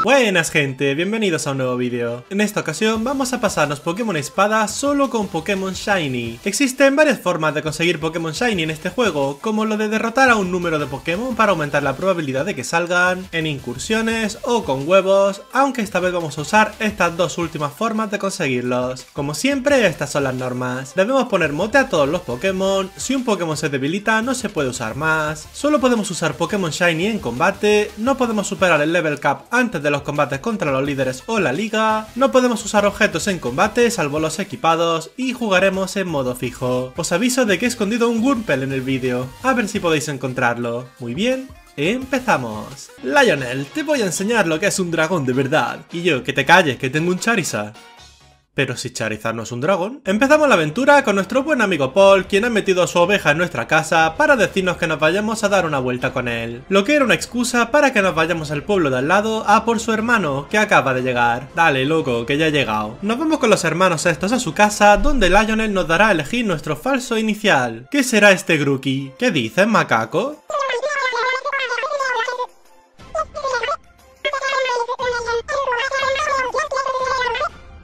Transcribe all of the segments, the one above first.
Buenas gente, bienvenidos a un nuevo vídeo. En esta ocasión vamos a pasarnos Pokémon Espada solo con Pokémon Shiny. Existen varias formas de conseguir Pokémon Shiny en este juego, como lo de derrotar a un número de Pokémon para aumentar la probabilidad de que salgan, en incursiones o con huevos, aunque esta vez vamos a usar estas dos últimas formas de conseguirlos. Como siempre, estas son las normas. Debemos poner mote a todos los Pokémon, si un Pokémon se debilita no se puede usar más, solo podemos usar Pokémon Shiny en combate, no podemos superar el level cap antes de los combates contra los líderes o la liga, no podemos usar objetos en combate salvo los equipados y jugaremos en modo fijo. Os aviso de que he escondido un Wurmple en el vídeo, a ver si podéis encontrarlo. Muy bien, empezamos. Lionel, te voy a enseñar lo que es un dragón de verdad. Y yo, que te calles, que tengo un Charizard. Pero si Charizard no es un dragón. Empezamos la aventura con nuestro buen amigo Paul, quien ha metido a su oveja en nuestra casa para decirnos que nos vayamos a dar una vuelta con él. Lo que era una excusa para que nos vayamos al pueblo de al lado a por su hermano, que acaba de llegar. Dale, loco, que ya ha llegado. Nos vamos con los hermanos estos a su casa, donde Lionel nos dará a elegir nuestro falso inicial. ¿Qué será este Grookey? ¿Qué dices, macaco?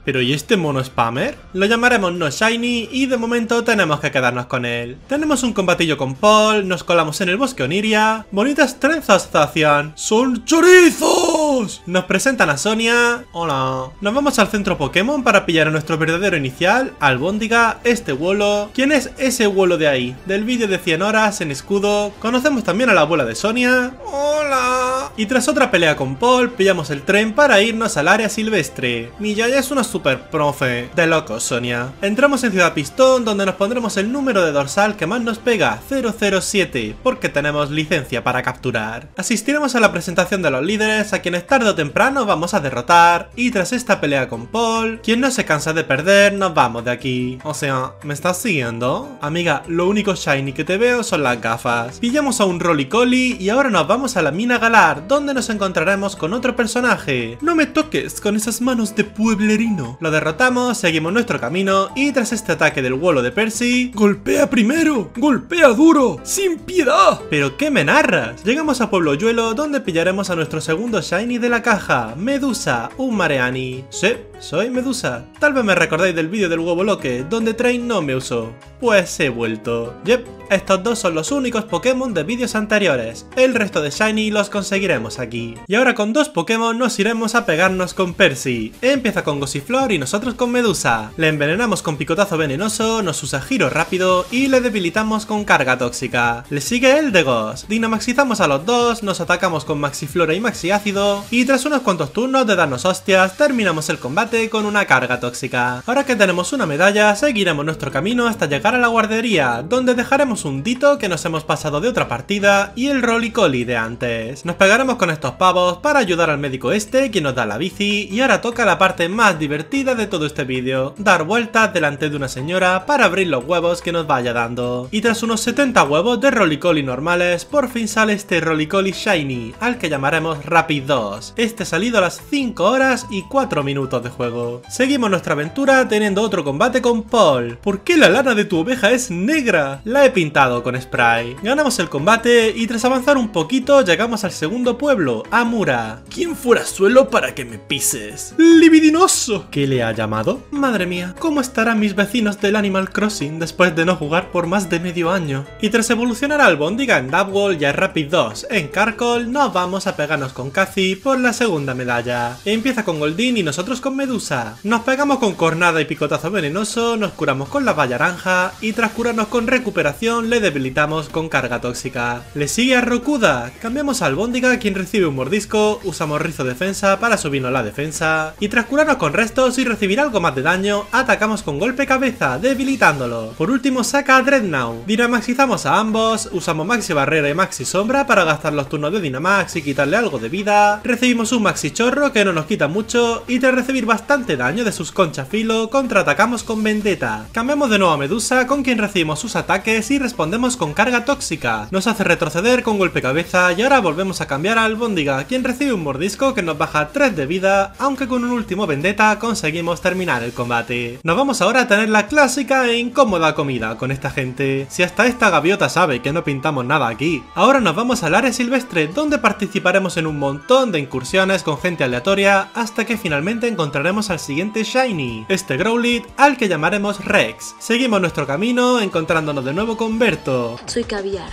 ¿Pero y este mono spammer? Lo llamaremos No Shiny y de momento tenemos que quedarnos con él. Tenemos un combatillo con Paul, nos colamos en el bosque Oniria. Bonitas trenzas, Zacian. ¡Son chorizos! Nos presentan a Sonia. Hola. Nos vamos al centro Pokémon para pillar a nuestro verdadero inicial, Albóndiga, este Wolo. ¿Quién es ese Wolo de ahí? Del vídeo de 100 horas en escudo. Conocemos también a la abuela de Sonia. Hola. Y tras otra pelea con Paul, pillamos el tren para irnos al área silvestre. Mi yaya es una super profe. De locos, Sonia. Entramos en Ciudad Pistón, donde nos pondremos el número de dorsal que más nos pega, 007, porque tenemos licencia para capturar. Asistiremos a la presentación de los líderes, a quienes tarde o temprano vamos a derrotar, y tras esta pelea con Paul, quien no se cansa de perder, nos vamos de aquí. O sea, ¿me estás siguiendo? Amiga, lo único shiny que te veo son las gafas. Pillamos a un Rolycoly y ahora nos vamos a la mina Galar, donde nos encontraremos con otro personaje. No me toques con esas manos de pueblerino. Lo derrotamos, seguimos nuestro camino y tras este ataque del Wolo de Percy... ¡Golpea primero! ¡Golpea duro! ¡Sin piedad! ¿Pero qué me narras? Llegamos a Pueblo Yuelo, donde pillaremos a nuestro segundo shiny de la caja, Medusa, un Mareani. Sí, soy Medusa. Tal vez me recordáis del vídeo del huevo loque, donde Train no me usó. Pues he vuelto. Yep, estos dos son los únicos Pokémon de vídeos anteriores. El resto de shiny los conseguiremos aquí. Y ahora con dos Pokémon nos iremos a pegarnos con Percy. Empieza con Gossiflor y nosotros con Medusa. Le envenenamos con picotazo venenoso, nos usa giro rápido y le debilitamos con carga tóxica. Le sigue el de Ghost. Dynamaxizamos a los dos, nos atacamos con Maxiflora y Maxiácido y tras unos cuantos turnos de darnos hostias terminamos el combate con una carga tóxica. Ahora que tenemos una medalla, seguiremos nuestro camino hasta llegar a la guardería, donde dejaremos un Ditto que nos hemos pasado de otra partida y el Rolycoly de antes. Nos pegaremos con estos pavos para ayudar al médico este, quien nos da la bici, y ahora toca la parte más divertida de todo este vídeo, dar vueltas delante de una señora para abrir los huevos que nos vaya dando. Y tras unos 70 huevos de Rolycoly normales, por fin sale este Rolycoly Shiny, al que llamaremos Rapid 2. Este salido a las 5 horas y 4 minutos de juego. Seguimos nuestra aventura teniendo otro combate con Paul. ¿Por qué la lana de tu oveja es negra? La he pintado con spray. Ganamos el combate y tras avanzar un poquito llegamos al segundo pueblo, Amura. ¿Quién fuera suelo para que me pises? ¡Libidinoso! ¿Qué le ha llamado? Madre mía, ¿cómo estarán mis vecinos del Animal Crossing después de no jugar por más de medio año? Y tras evolucionar a Albóndiga en Dapwall y a Rapid 2 en Carkol, nos vamos a pegarnos con Cathy por la segunda medalla. Empieza con Goldeen y nosotros con Medusa. Nos pegamos con Cornada y picotazo venenoso, nos curamos con la valla naranja vida y tras curarnos con recuperación le debilitamos con carga tóxica. Le sigue a Rokuda, cambiamos a Albóndiga quien recibe un mordisco, usamos rizo defensa para subirnos la defensa y tras curarnos con restos y recibir algo más de daño atacamos con golpe cabeza debilitándolo. Por último saca a Dreadnought, Dynamaxizamos a ambos, usamos Maxi Barrera y Maxi Sombra para gastar los turnos de Dynamax y quitarle algo de vida, recibimos un Maxi Chorro que no nos quita mucho y tras recibir bastante daño de sus concha filo contraatacamos con Vendetta. Cambiamos de nuevo a Medusa con quien recibimos sus ataques y respondemos con carga tóxica, nos hace retroceder con golpe cabeza y ahora volvemos a cambiar a Albóndiga quien recibe un mordisco que nos baja 3 de vida, aunque con un último Vendetta conseguimos terminar el combate. Nos vamos ahora a tener la clásica e incómoda comida con esta gente, si hasta esta gaviota sabe que no pintamos nada aquí. Ahora nos vamos al área silvestre donde participaremos en un montón de incursiones con gente aleatoria hasta que finalmente encontraremos al siguiente Shiny, este Growlithe al que llamaremos Rex. Seguimos nuestro camino encontrándonos de nuevo con Berto. Soy caviar,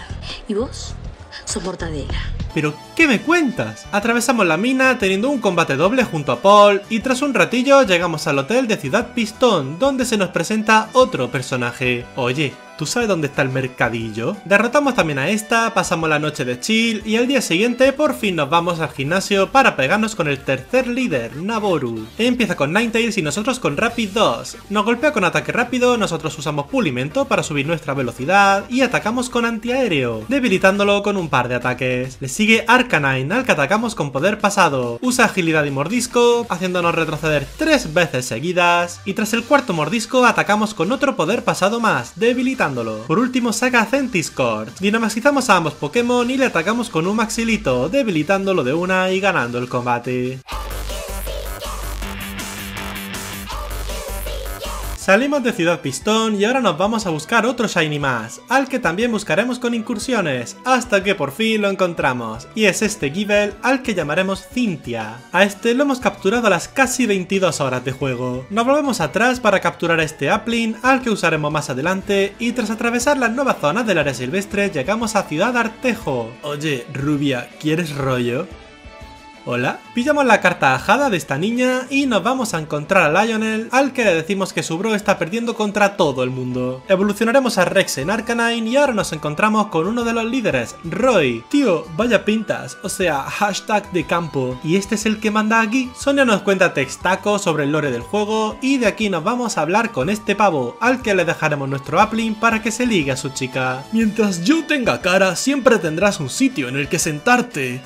¿y vos? Sos mortadela. ¿Pero qué me cuentas? Atravesamos la mina teniendo un combate doble junto a Paul y tras un ratillo llegamos al hotel de Ciudad Pistón donde se nos presenta otro personaje. Oye, ¿tú sabes dónde está el mercadillo? Derrotamos también a esta, pasamos la noche de chill y al día siguiente por fin nos vamos al gimnasio para pegarnos con el tercer líder, Naboru. Empieza con Ninetales y nosotros con Rapid 2. Nos golpea con ataque rápido, nosotros usamos Pulimento para subir nuestra velocidad y atacamos con antiaéreo, debilitándolo con un par de ataques. Le sigue Arcanine al que atacamos con poder pasado. Usa agilidad y mordisco, haciéndonos retroceder 3 veces seguidas y tras el cuarto mordisco atacamos con otro poder pasado más, debilitándolo. Por último saca a Centiskorch, Dynamaxizamos a ambos Pokémon y le atacamos con un Maxilito, debilitándolo de una y ganando el combate. Salimos de Ciudad Pistón y ahora nos vamos a buscar otro Shiny más, al que también buscaremos con incursiones, hasta que por fin lo encontramos, y es este Gible al que llamaremos Cynthia. A este lo hemos capturado a las casi 22 horas de juego. Nos volvemos atrás para capturar a este Applin, al que usaremos más adelante, y tras atravesar las nuevas zonas del área silvestre llegamos a Ciudad Artejo. Oye, rubia, ¿quieres rollo? Hola, pillamos la carta ajada de esta niña y nos vamos a encontrar a Lionel, al que le decimos que su bro está perdiendo contra todo el mundo. Evolucionaremos a Rex en Arcanine y ahora nos encontramos con uno de los líderes, Roy. Tío, vaya pintas, o sea, hashtag de campo. ¿Y este es el que manda aquí? Sonia nos cuenta textaco sobre el lore del juego y de aquí nos vamos a hablar con este pavo, al que le dejaremos nuestro Applin para que se ligue a su chica. Mientras yo tenga cara, siempre tendrás un sitio en el que sentarte.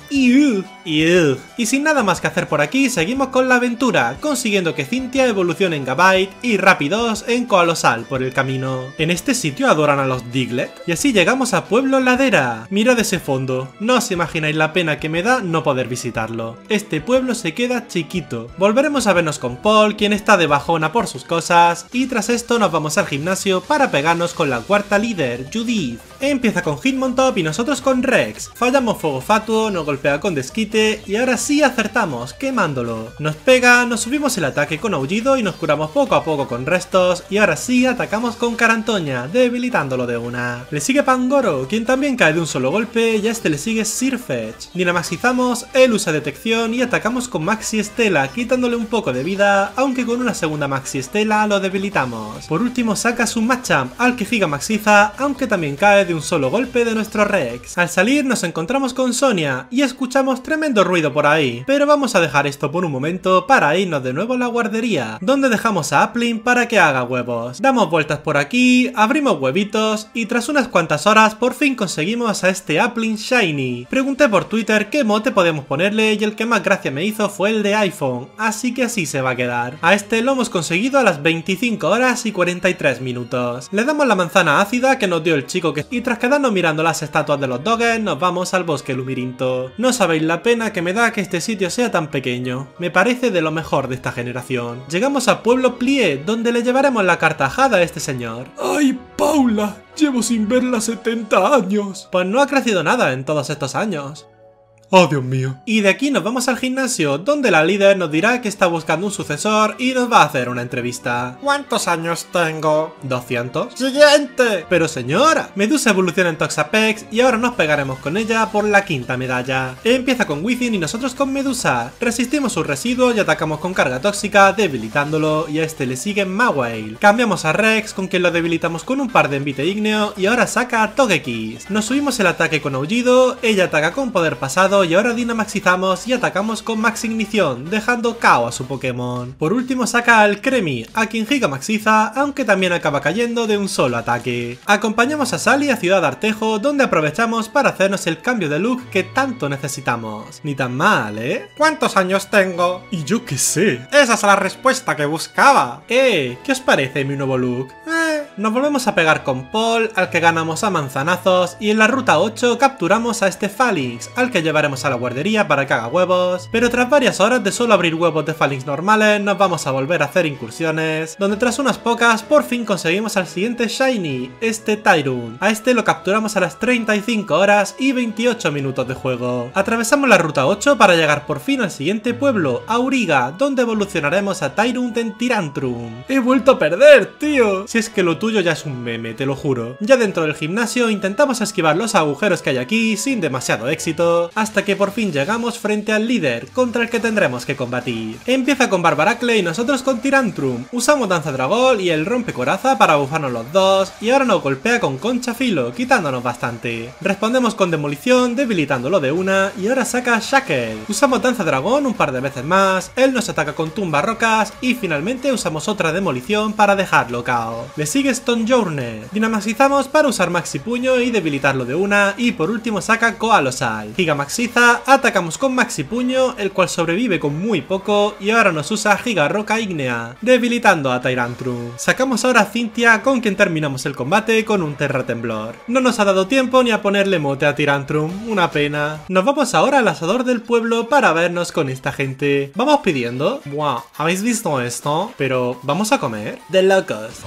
Y sin nada más que hacer por aquí, seguimos con la aventura, consiguiendo que Cynthia evolucione en Gabite y Rapidos en Colosal por el camino. En este sitio adoran a los Diglett, y así llegamos a Pueblo Ladera. Mirad ese fondo, no os imagináis la pena que me da no poder visitarlo. Este pueblo se queda chiquito. Volveremos a vernos con Paul, quien está de bajona por sus cosas, y tras esto nos vamos al gimnasio para pegarnos con la cuarta líder, Judith. Empieza con Hitmontop y nosotros con Rex. Fallamos Fuego Fatuo, nos golpea con Desquite y ahora sí acertamos, quemándolo. Nos pega, nos subimos el ataque con Aullido y nos curamos poco a poco con restos y ahora sí atacamos con Carantoña, debilitándolo de una. Le sigue Pangoro, quien también cae de un solo golpe y a este le sigue Sirfetch. Dynamaxizamos, él usa detección y atacamos con Maxi Estela, quitándole un poco de vida, aunque con una segunda Maxi Estela lo debilitamos. Por último saca su Machamp, al que Gigamaxiza, aunque también cae de un solo golpe de nuestro Rex. Al salir nos encontramos con Sonia y escuchamos tremendo ruido por ahí, pero vamos a dejar esto por un momento para irnos de nuevo a la guardería, donde dejamos a Applin para que haga huevos. Damos vueltas por aquí, abrimos huevitos y tras unas cuantas horas por fin conseguimos a este Applin Shiny. Pregunté por Twitter qué mote podemos ponerle y el que más gracia me hizo fue el de iPhone, así que así se va a quedar. A este lo hemos conseguido a las 25 horas y 43 minutos. Le damos la manzana ácida que nos dio el chico y tras quedarnos mirando las estatuas de los Doggers nos vamos al bosque Lumirinto. No sabéis la pena que me da que este sitio sea tan pequeño, me parece de lo mejor de esta generación. Llegamos a Pueblo Plié, donde le llevaremos la carta ajada a este señor. ¡Ay, Paula! Llevo sin verla 70 años. Pues no ha crecido nada en todos estos años. Oh, Dios mío. Y de aquí nos vamos al gimnasio, donde la líder nos dirá que está buscando un sucesor y nos va a hacer una entrevista. ¿Cuántos años tengo? 200. ¡Siguiente! Pero señora, Medusa evoluciona en Toxapex y ahora nos pegaremos con ella por la 5ª medalla. Empieza con Within y nosotros con Medusa. Resistimos sus residuos y atacamos con carga tóxica, debilitándolo, y a este le sigue Mawile. Cambiamos a Rex, con quien lo debilitamos con un par de envite ígneo y ahora saca a Togekiss. Nos subimos el ataque con Aullido, ella ataca con poder pasado y ahora Dynamaxizamos y atacamos con Max Ignición, dejando KO a su Pokémon. Por último saca al Cremi, a quien Gigamaxiza, aunque también acaba cayendo de un solo ataque. Acompañamos a Sally a Ciudad Artejo, donde aprovechamos para hacernos el cambio de look que tanto necesitamos. Ni tan mal, ¿eh? ¿Cuántos años tengo? Y yo qué sé. Esa es la respuesta que buscaba. ¿Qué os parece mi nuevo look? Nos volvemos a pegar con Paul, al que ganamos a manzanazos, y en la ruta 8 capturamos a este Falinx, al que llevaremos a la guardería para que haga huevos, pero tras varias horas de solo abrir huevos de Falinx normales, nos vamos a volver a hacer incursiones, donde tras unas pocas, por fin conseguimos al siguiente Shiny, este Tyrone. A este lo capturamos a las 35 horas y 28 minutos de juego. Atravesamos la ruta 8 para llegar por fin al siguiente pueblo, Auriga, donde evolucionaremos a Tyrone en Tyrantrum. ¡He vuelto a perder, tío! Si es que lo tuyo ya es un meme, te lo juro. Ya dentro del gimnasio intentamos esquivar los agujeros que hay aquí sin demasiado éxito, hasta que por fin llegamos frente al líder, contra el que tendremos que combatir. Empieza con Barbaracle y nosotros con Tyrantrum. Usamos Danza Dragón y el Rompecoraza para bufarnos los dos, y ahora nos golpea con Concha Filo, quitándonos bastante. Respondemos con Demolición, debilitándolo de una, y ahora saca Shackle. Usamos Danza Dragón un par de veces más, él nos ataca con Tumba Rocas, y finalmente usamos otra Demolición para dejarlo KO. Le sigue Stone Journey. Dynamaxizamos para usar Maxi Puño y debilitarlo de una, y por último saca Koalosal. Gigamaxiza, atacamos con Maxi Puño, el cual sobrevive con muy poco, y ahora nos usa Giga Roca Ígnea, debilitando a Tyrantrum. Sacamos ahora a Cynthia, con quien terminamos el combate con un Terra Temblor. No nos ha dado tiempo ni a ponerle mote a Tyrantrum, una pena. Nos vamos ahora al asador del pueblo para vernos con esta gente. Vamos pidiendo. Buah, ¿habéis visto esto? Pero, ¿vamos a comer? De locos.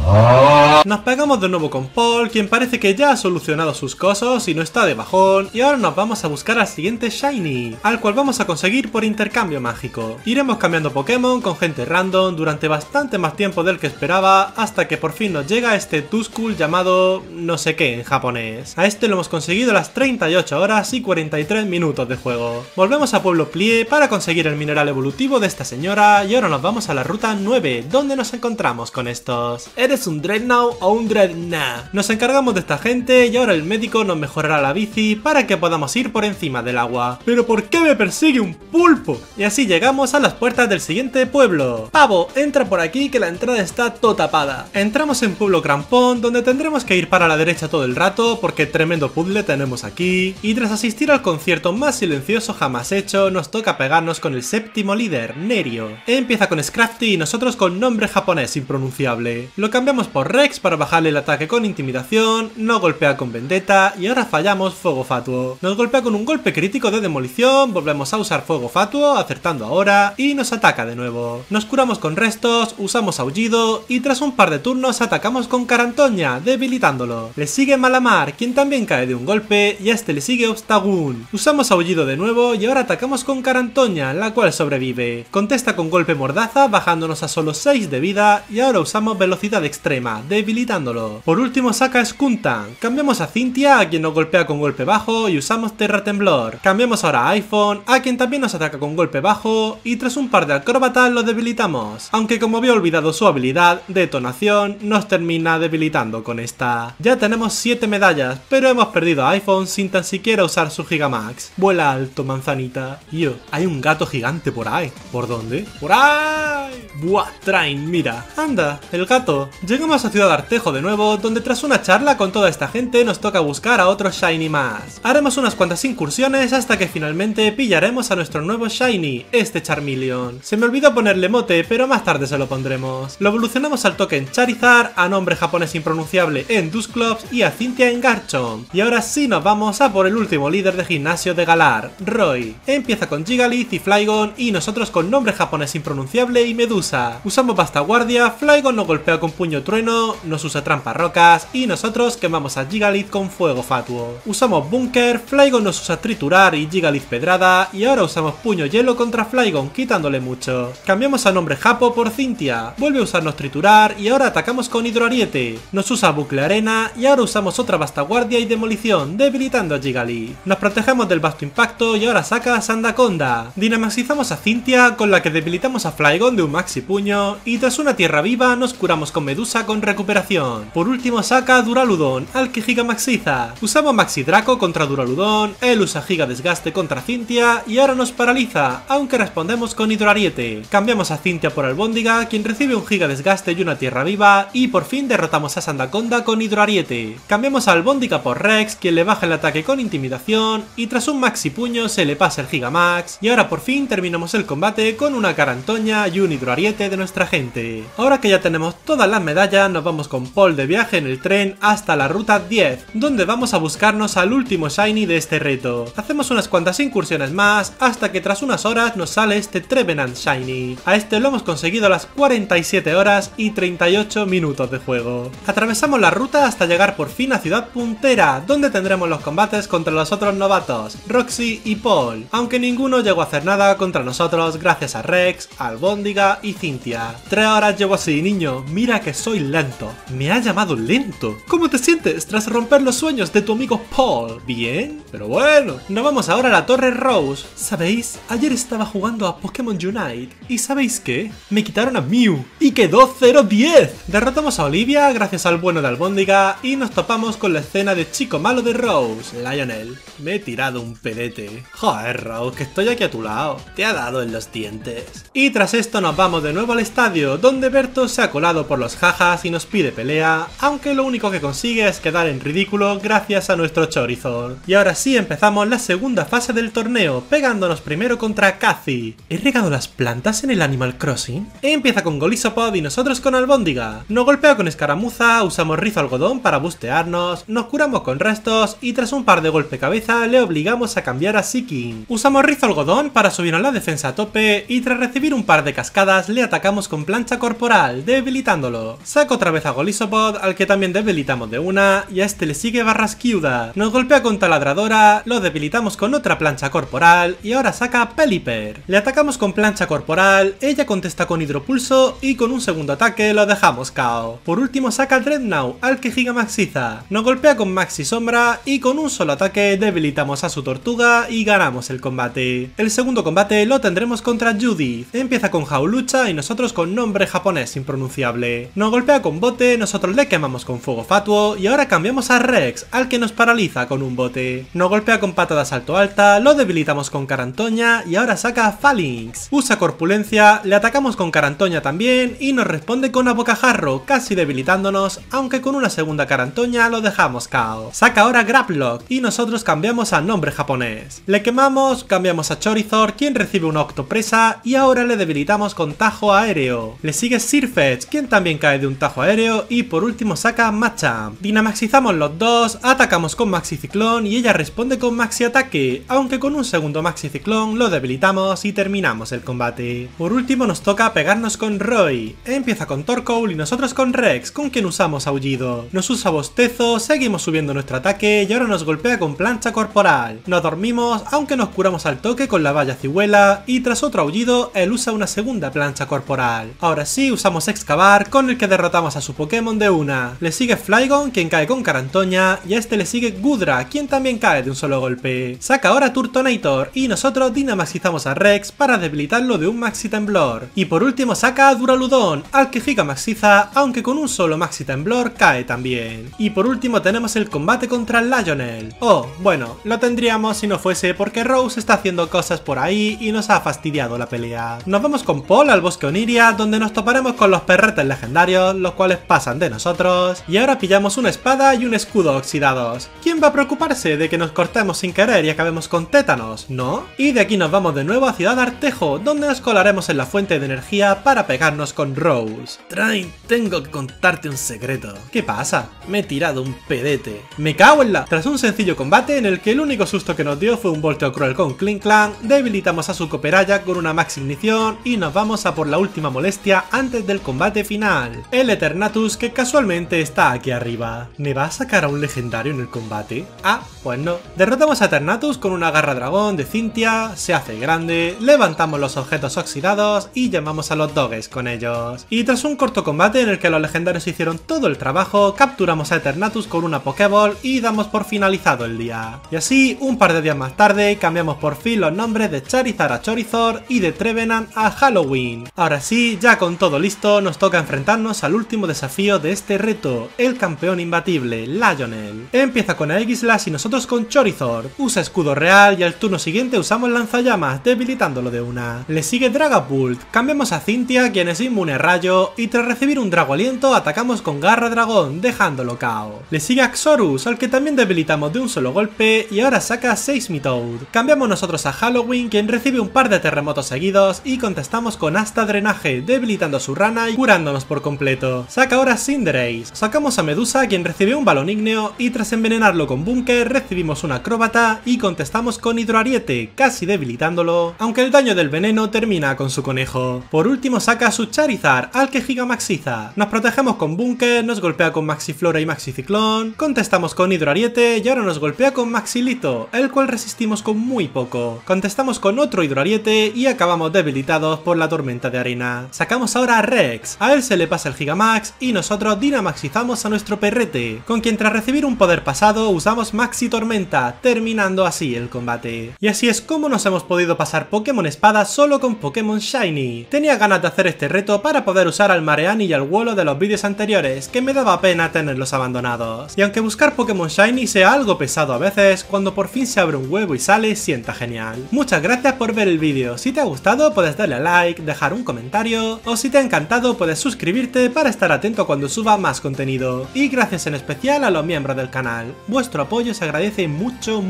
Nos pegamos de nuevo con Paul, quien parece que ya ha solucionado sus cosas y no está de bajón, y ahora nos vamos a buscar al siguiente Shiny, al cual vamos a conseguir por intercambio mágico. Iremos cambiando Pokémon con gente random durante bastante más tiempo del que esperaba, hasta que por fin nos llega este Duskull llamado no sé qué en japonés. A este lo hemos conseguido a las 38 horas y 43 minutos de juego. Volvemos a Pueblo Plie para conseguir el mineral evolutivo de esta señora, y ahora nos vamos a la ruta 9, donde nos encontramos con estos. ¿Eres un Dreadnought o un Dreadnought? Nos encargamos de esta gente y ahora el médico nos mejorará la bici para que podamos ir por encima del agua. ¿Pero por qué me persigue un pulpo? Y así llegamos a las puertas del siguiente pueblo. Pavo, entra por aquí que la entrada está todo tapada. Entramos en Pueblo Crampón, donde tendremos que ir para la derecha todo el rato porque tremendo puzzle tenemos aquí, y tras asistir al concierto más silencioso jamás hecho, nos toca pegarnos con el séptimo líder, Nerio. Empieza con Scrafty y nosotros con nombre japonés impronunciable. Lo cambiamos por Rex para bajarle el ataque con intimidación, nos golpea con Vendetta y ahora fallamos Fuego Fatuo. Nos golpea con un golpe crítico de demolición, volvemos a usar Fuego Fatuo, acertando ahora, y nos ataca de nuevo. Nos curamos con restos, usamos Aullido y tras un par de turnos atacamos con Carantoña, debilitándolo. Le sigue Malamar, quien también cae de un golpe, y a este le sigue Obstagoon. Usamos Aullido de nuevo y ahora atacamos con Carantoña, la cual sobrevive. Contesta con golpe mordaza, bajándonos a solo 6 de vida, y ahora usamos velocidad extrema, debilitándolo. Por último saca Skuntank. Cambiamos a Cynthia, a quien nos golpea con golpe bajo, y usamos Terra Temblor. Cambiamos ahora a iPhone, a quien también nos ataca con golpe bajo, y tras un par de acróbatas lo debilitamos. Aunque como había olvidado su habilidad, detonación, nos termina debilitando con esta. Ya tenemos 7 medallas, pero hemos perdido a iPhone sin tan siquiera usar su Gigamax. Vuela alto, manzanita. Yo, hay un gato gigante por ahí. ¿Por dónde? ¡Por ahí! Buah, Train, mira. Anda, el gato. Llegamos a Ciudad Artejo de nuevo, donde tras una charla con toda esta gente nos toca buscar a otro Shiny más. Haremos unas cuantas incursiones hasta que finalmente pillaremos a nuestro nuevo Shiny, este Charmeleon. Se me olvidó ponerle mote, pero más tarde se lo pondremos. Lo evolucionamos al token Charizard, a nombre japonés impronunciable en Dusclops y a Cynthia en Garchomp. Y ahora sí nos vamos a por el último líder de gimnasio de Galar, Roy. Empieza con Gigalith y Flygon y nosotros con nombre japonés impronunciable y Medusa. Usamos Basta Guardia, Flygon nos golpea con Puño Trueno nos usa trampa rocas y nosotros quemamos a Gigalith con fuego fatuo. Usamos búnker, Flygon nos usa triturar y Gigalith pedrada y ahora usamos puño hielo contra Flygon quitándole mucho. Cambiamos a nombre Japo por Cynthia, vuelve a usarnos triturar y ahora atacamos con hidroariete. Nos usa bucle arena y ahora usamos otra vasta guardia y demolición debilitando a Gigalith. Nos protegemos del vasto impacto y ahora saca a Sandaconda. Dinamaxizamos a Cynthia con la que debilitamos a Flygon de un maxi puño y tras una tierra viva nos curamos con Medusa con recuperación. Por último saca a Duraludon al que gigamaxiza. Usamos Maxi Draco contra Duraludon, él usa giga desgaste contra Cynthia y ahora nos paraliza, aunque respondemos con hidroariete. Cambiamos a Cynthia por Albóndiga, quien recibe un giga desgaste y una tierra viva y por fin derrotamos a Sandaconda con hidroariete. Cambiamos a Albóndiga por Rex, quien le baja el ataque con intimidación y tras un maxi puño se le pasa el gigamax y ahora por fin terminamos el combate con una carantoña y un hidroariete de nuestra gente. Ahora que ya tenemos todas las medallas nos vamos con Paul de viaje en el tren hasta la ruta 10, donde vamos a buscarnos al último shiny de este reto. Hacemos unas cuantas incursiones más hasta que tras unas horas nos sale este Trevenant Shiny. A este lo hemos conseguido a las 47 horas y 38 minutos de juego. Atravesamos la ruta hasta llegar por fin a Ciudad Puntera, donde tendremos los combates contra los otros novatos, Roxy y Paul, aunque ninguno llegó a hacer nada contra nosotros gracias a Rex, Albóndiga y Cynthia. 3 horas llevo así, niño, mira que soy lento. Me ha llamado lento. ¿Cómo te sientes tras romper los sueños de tu amigo Paul? ¿Bien? Pero bueno, nos vamos ahora a la Torre Rose. ¿Sabéis? Ayer estaba jugando a Pokémon Unite y ¿sabéis qué? Me quitaron a Mew y quedó 0-10. Derrotamos a Olivia gracias al bueno de Albóndiga y nos topamos con la escena de chico malo de Rose, Lionel. Me he tirado un pedete. Joder, Rose, que estoy aquí a tu lado. Te ha dado en los dientes. Y tras esto nos vamos de nuevo al estadio, donde Berto se ha colado por los jajas y nos pide pelea, aunque lo único que consigue es quedar en ridículo gracias a nuestro Charizard. Y ahora sí empezamos la segunda fase del torneo, pegándonos primero contra Cathy. ¿He regado las plantas en el Animal Crossing? Empieza con Golisopod y nosotros con Albóndiga. Nos golpea con escaramuza, usamos rizo algodón para bustearnos, nos curamos con restos y tras un par de golpe cabeza le obligamos a cambiar a Seaking. Usamos rizo algodón para subirnos la defensa a tope y tras recibir un par de cascadas le atacamos con plancha corporal, debilitándolo. Saco otra vez a Golisopod, al que también debilitamos de una, y a este le sigue Barrasquiuda. Nos golpea con taladradora, lo debilitamos con otra plancha corporal y ahora saca a Pelipper. Le atacamos con plancha corporal, ella contesta con hidropulso y con un segundo ataque lo dejamos KO. Por último saca a Dreadnought, al que gigamaxiza. Nos golpea con Maxi Sombra y con un solo ataque debilitamos a su tortuga y ganamos el combate. El segundo combate lo tendremos contra Judith. Empieza con Jaulucha y nosotros con nombre japonés impronunciable. Nos golpea con bote, nosotros le quemamos con fuego fatuo y ahora cambiamos a Rex, al que nos paraliza con un bote. Nos golpea con patada de salto alta, lo debilitamos con carantoña y ahora saca a Phalanx. Usa corpulencia, le atacamos con carantoña también y nos responde con a bocajarro, casi debilitándonos, aunque con una segunda carantoña lo dejamos KO. Saca ahora Graplock y nosotros cambiamos a nombre japonés. Le quemamos, cambiamos a Charizard, quien recibe una octopresa y ahora le debilitamos con tajo aéreo. Le sigue Sirfetch'd, quien también cae de un tajo aéreo y por último saca a Machamp. Dinamaxizamos los dos, atacamos con Maxi Ciclón y ella responde con Maxi Ataque, aunque con un segundo Maxi Ciclón lo debilitamos y terminamos el combate. Por último nos toca pegarnos con Roy. Empieza con Torkoal y nosotros con Rex, con quien usamos Aullido. Nos usa Bostezo, seguimos subiendo nuestro ataque y ahora nos golpea con plancha corporal. Nos dormimos, aunque nos curamos al toque con la valla cihuela y tras otro aullido él usa una segunda plancha corporal. Ahora sí usamos Excavar, con el que derrotamos a su Pokémon de una. Le sigue Flygon, quien cae con carantoña y a este le sigue Gudra, quien también cae de un solo golpe. Saca ahora Turtonator y nosotros dinamaxizamos a Rex para debilitarlo de un Maxi Temblor. Y por último saca a Duraludon, al que gigamaxiza, aunque con un solo Maxi Temblor cae también. Y por último tenemos el combate contra Lionel. Oh, bueno, lo tendríamos si no fuese porque Rose está haciendo cosas por ahí y nos ha fastidiado la pelea. Nos vamos con Paul al bosque Oniria, donde nos toparemos con los perretes legendarios, los cuales pasan de nosotros, y ahora pillamos una espada y un escudo oxidados. ¿Quién va a preocuparse de que nos cortemos sin querer y acabemos con tétanos, no? Y de aquí nos vamos de nuevo a Ciudad Artejo, donde nos colaremos en la fuente de energía para pegarnos con Rose. Train, tengo que contarte un secreto. ¿Qué pasa? Me he tirado un pedete. ¡Me cago en la! Tras un sencillo combate en el que el único susto que nos dio fue un volteo cruel con Klinklang, debilitamos a su Copperajah con una Max Ignición y nos vamos a por la última molestia antes del combate final. El Eternal Eternatus que casualmente está aquí arriba. ¿Me va a sacar a un legendario en el combate? Ah, pues no. Derrotamos a Eternatus con una garra dragón de Cynthia, se hace grande, levantamos los objetos oxidados y llamamos a los doges con ellos. Y tras un corto combate en el que los legendarios hicieron todo el trabajo, capturamos a Eternatus con una Pokéball y damos por finalizado el día. Y así, un par de días más tarde, cambiamos por fin los nombres de Charizard a Chorizard y de Trevenant a Halloween. Ahora sí, ya con todo listo, nos toca enfrentarnos al último desafío de este reto, el campeón imbatible, Lionel. Empieza con Aegislash y nosotros con Chorizard. Usa escudo real y al turno siguiente usamos lanzallamas, debilitándolo de una. Le sigue Dragapult, cambiamos a Cynthia, quien es inmune a rayo, y tras recibir un Drago Aliento atacamos con Garra Dragón, dejándolo KO. Le sigue a Xorus, al que también debilitamos de un solo golpe, y ahora saca Seismitoad. Cambiamos nosotros a Halloween, quien recibe un par de terremotos seguidos, y contestamos con Hasta Drenaje, debilitando a su rana y curándonos por completo. Saca ahora Cinderace. Sacamos a Medusa, quien recibe un balón ígneo, y tras envenenarlo con Bunker recibimos un Acróbata y contestamos con Hidroariete, casi debilitándolo, aunque el daño del veneno termina con su conejo. Por último saca a su Charizard, al que Gigamaxiza. Nos protegemos con Bunker, nos golpea con Maxiflora y Maxiciclón, contestamos con Hidroariete y ahora nos golpea con Maxilito, el cual resistimos con muy poco. Contestamos con otro Hidroariete y acabamos debilitados por la tormenta de arena. Sacamos ahora a Rex, a él se le pasa el Gigamax y nosotros Dynamaxizamos a nuestro perrete, con quien tras recibir un poder pasado usamos Maxi Tormenta, terminando así el combate. Y así es como nos hemos podido pasar Pokémon Espada solo con Pokémon Shiny. Tenía ganas de hacer este reto para poder usar al Mareani y al Wolo de los vídeos anteriores, que me daba pena tenerlos abandonados. Y aunque buscar Pokémon Shiny sea algo pesado a veces, cuando por fin se abre un huevo y sale, sienta genial. Muchas gracias por ver el vídeo. Si te ha gustado puedes darle a like, dejar un comentario, o si te ha encantado puedes suscribirte para estar atento cuando suba más contenido. Y gracias en especial a los miembros del canal. Vuestro apoyo se agradece mucho.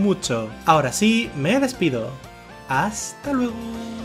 Ahora sí, me despido. Hasta luego.